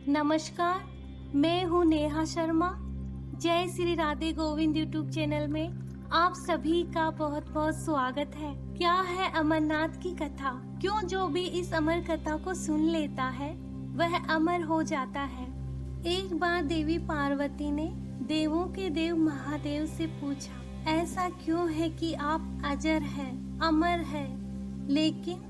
नमस्कार, मैं हूँ नेहा शर्मा। जय श्री राधे गोविंद यूट्यूब चैनल में आप सभी का बहुत बहुत स्वागत है। क्या है अमरनाथ की कथा? क्यों जो भी इस अमर कथा को सुन लेता है वह अमर हो जाता है। एक बार देवी पार्वती ने देवों के देव महादेव से पूछा, ऐसा क्यों है कि आप अजर हैं, अमर हैं, लेकिन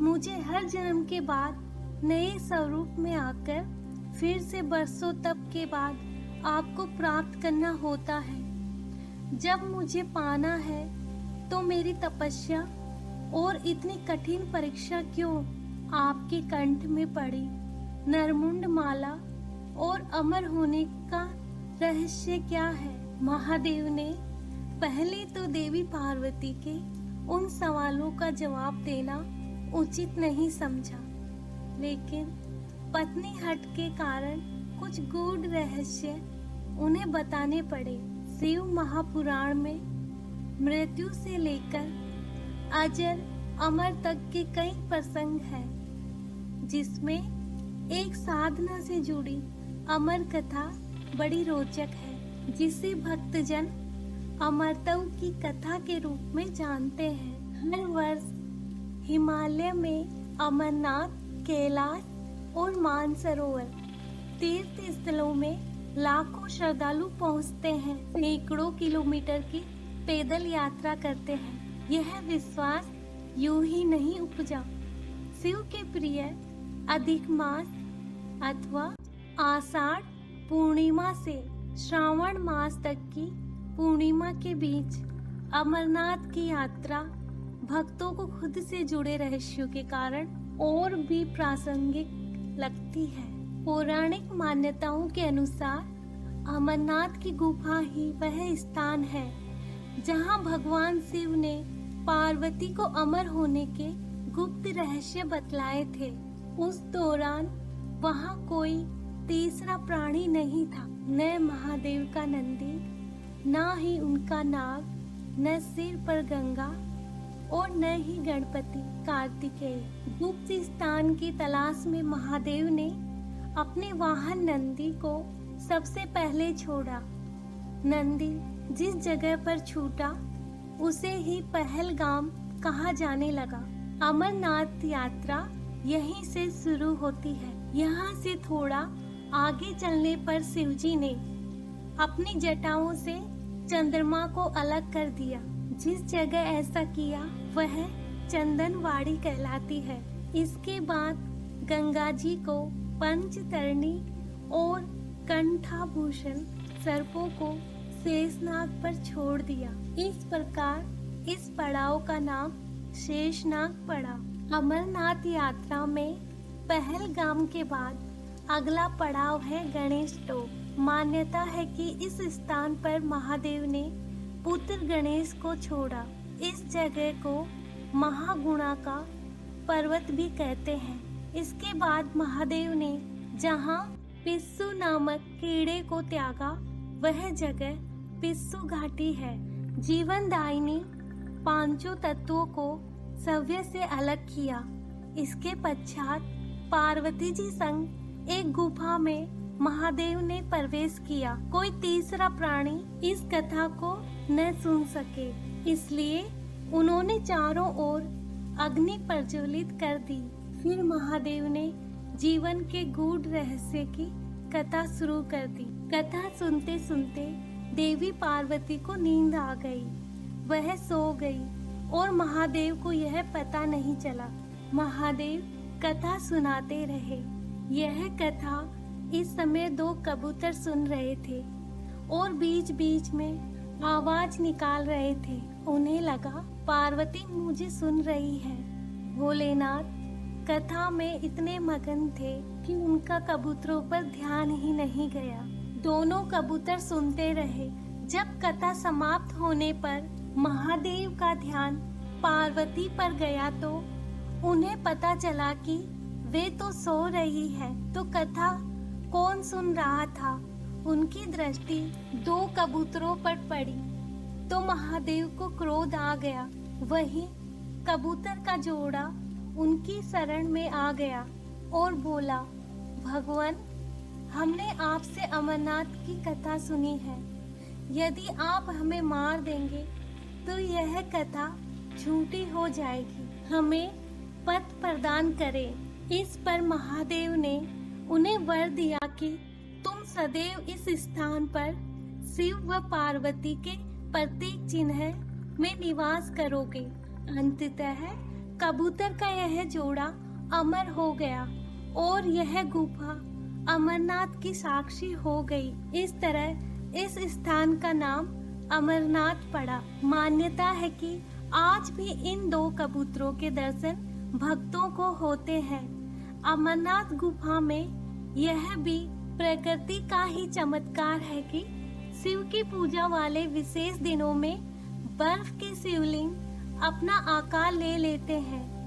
मुझे हर जन्म के बाद नए स्वरूप में आकर फिर से बरसों तप के बाद आपको प्राप्त करना होता है। जब मुझे पाना है तो मेरी तपस्या और इतनी कठिन परीक्षा क्यों आपके कंठ में पड़ी? नरमुंड माला और अमर होने का रहस्य क्या है? महादेव ने पहले तो देवी पार्वती के उन सवालों का जवाब देना उचित नहीं समझा, लेकिन पत्नी हट के कारण कुछ गूढ़ रहस्य उन्हें बताने पड़े। शिव महापुराण में मृत्यु से लेकर अजर अमर तक के कई प्रसंग हैं, जिसमें एक साधना से जुड़ी अमर कथा बड़ी रोचक है, जिसे भक्तजन अमरत्व की कथा के रूप में जानते हैं। हर वर्ष हिमालय में अमरनाथ, कैलाश और मानसरोवर तीर्थ स्थलों में लाखों श्रद्धालु पहुंचते हैं, सैकड़ों किलोमीटर की पैदल यात्रा करते हैं। यह विश्वास यूं ही नहीं उपजा। शिव के प्रिय अधिक मास अथवा आषाढ़ पूर्णिमा से श्रावण मास तक की पूर्णिमा के बीच अमरनाथ की यात्रा भक्तों को खुद से जुड़े रहस्यों के कारण और भी प्रासंगिक लगती है। पौराणिक मान्यताओं के अनुसार अमरनाथ की गुफा ही वह स्थान है जहां भगवान शिव ने पार्वती को अमर होने के गुप्त रहस्य बतलाए थे। उस दौरान वहां कोई तीसरा प्राणी नहीं था, न महादेव का नंदी, न ही उनका नाग, न सिर पर गंगा और न ही गणपति कार्तिकेय। गुप्त स्थान की तलाश में महादेव ने अपने वाहन नंदी को सबसे पहले छोड़ा। नंदी जिस जगह पर छूटा उसे ही पहलगाम कहा जाने लगा। अमरनाथ यात्रा यहीं से शुरू होती है। यहाँ से थोड़ा आगे चलने पर शिवजी ने अपनी जटाओं से चंद्रमा को अलग कर दिया। जिस जगह ऐसा किया वह चंदनवाड़ी कहलाती है। इसके बाद गंगा जी को पंचतरणी और कंठाभूषण सर्पों को शेषनाग पर छोड़ दिया। इस प्रकार इस पड़ाव का नाम शेषनाग पड़ा। अमरनाथ यात्रा में पहलगाम के बाद अगला पड़ाव है गणेश टोप। मान्यता है कि इस स्थान पर महादेव ने पुत्र गणेश को छोड़ा। इस जगह को महागुणा का पर्वत भी कहते हैं। इसके बाद महादेव ने जहाँ पिस्सू नामक कीड़े को त्यागा वह जगह पिस्सू घाटी है। जीवनदायिनी पांचों तत्वों को सव्य से अलग किया। इसके पश्चात पार्वती जी संग एक गुफा में महादेव ने प्रवेश किया। कोई तीसरा प्राणी इस कथा को न सुन सके, इसलिए उन्होंने चारों ओर अग्नि प्रज्वलित कर दी। फिर महादेव ने जीवन के गूढ़ रहस्य की कथा शुरू कर दी। कथा सुनते सुनते देवी पार्वती को नींद आ गई। वह सो गई और महादेव को यह पता नहीं चला। महादेव कथा सुनाते रहे। यह कथा इस समय दो कबूतर सुन रहे थे और बीच बीच में आवाज निकाल रहे थे। उन्हें लगा पार्वती मुझे सुन रही है। भोलेनाथ कथा में इतने मगन थे कि उनका कबूतरों पर ध्यान ही नहीं गया। दोनों कबूतर सुनते रहे। जब कथा समाप्त होने पर महादेव का ध्यान पार्वती पर गया तो उन्हें पता चला कि वे तो सो रही है, तो कथा कौन सुन रहा था? उनकी दृष्टि दो कबूतरों पर पड़ी तो महादेव को क्रोध आ गया। वही कबूतर का जोड़ा उनकी शरण में आ गया और बोला, भगवान हमने आपसे अमरनाथ की कथा सुनी है। यदि आप हमें मार देंगे तो यह कथा झूठी हो जाएगी। हमें पथ प्रदान करें। इस पर महादेव ने उन्हें वर दिया कि तुम सदैव इस स्थान पर शिव व पार्वती के प्रतीक चिन्ह में निवास करोगे। अंततः कबूतर का यह जोड़ा अमर हो गया और यह गुफा अमरनाथ की साक्षी हो गई। इस तरह इस स्थान का नाम अमरनाथ पड़ा। मान्यता है कि आज भी इन दो कबूतरों के दर्शन भक्तों को होते हैं। अमरनाथ गुफा में यह भी प्रकृति का ही चमत्कार है कि शिव की पूजा वाले विशेष दिनों में बर्फ के शिवलिंग अपना आकार ले लेते हैं।